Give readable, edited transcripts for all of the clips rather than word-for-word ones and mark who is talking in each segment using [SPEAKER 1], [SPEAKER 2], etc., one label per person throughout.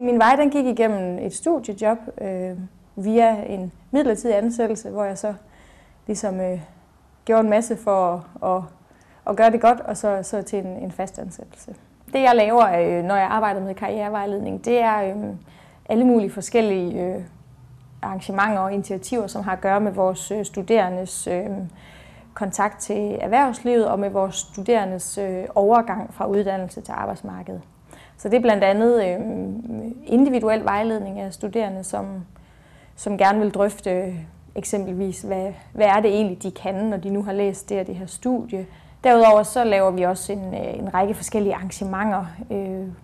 [SPEAKER 1] Min vej den gik igennem et studiejob via en midlertidig ansættelse, hvor jeg så ligesom gjorde en masse for at gøre det godt, og så til en fast ansættelse. Det jeg laver, når jeg arbejder med karrierevejledning, det er alle mulige forskellige arrangementer og initiativer, som har at gøre med vores studerendes kontakt til erhvervslivet og med vores studerendes overgang fra uddannelse til arbejdsmarkedet. Så det er blandt andet individuel vejledning af studerende, som gerne vil drøfte eksempelvis, hvad er det egentlig, de kan, når de nu har læst det her studie. Derudover så laver vi også en række forskellige arrangementer,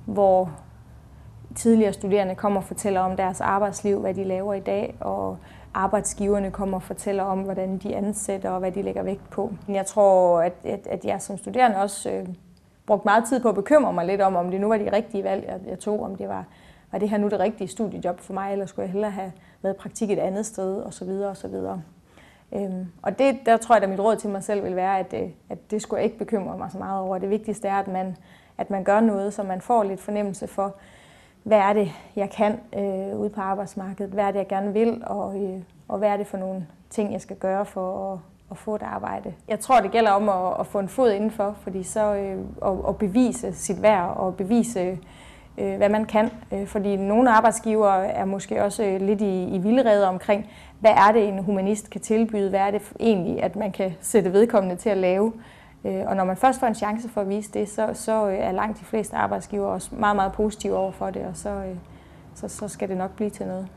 [SPEAKER 1] hvor tidligere studerende kommer og fortæller om deres arbejdsliv, hvad de laver i dag, og arbejdsgiverne kommer og fortæller om, hvordan de ansætter og hvad de lægger vægt på. Jeg tror, at jeg som studerende også brugte meget tid på at bekymre mig lidt om det nu var de rigtige valg, jeg tog, om det var det her nu det rigtige studiejob for mig, eller skulle jeg hellere have været praktik et andet sted, osv. osv. Og der tror jeg, at mit råd til mig selv vil være, at det skulle jeg ikke bekymre mig så meget over. Det vigtigste er, at man gør noget, så man får lidt fornemmelse for, hvad er det, jeg kan ude på arbejdsmarkedet, hvad er det, jeg gerne vil, og hvad er det for nogle ting, jeg skal gøre for at få et arbejde. Jeg tror, det gælder om at få en fod indenfor, fordi så at bevise sit værd og bevise, hvad man kan. Fordi nogle arbejdsgivere er måske også lidt i vildrede omkring, hvad er det, en humanist kan tilbyde, hvad er det egentlig, at man kan sætte vedkommende til at lave. Og når man først får en chance for at vise det, så er langt de fleste arbejdsgivere også meget, meget positive over for det, og så skal det nok blive til noget.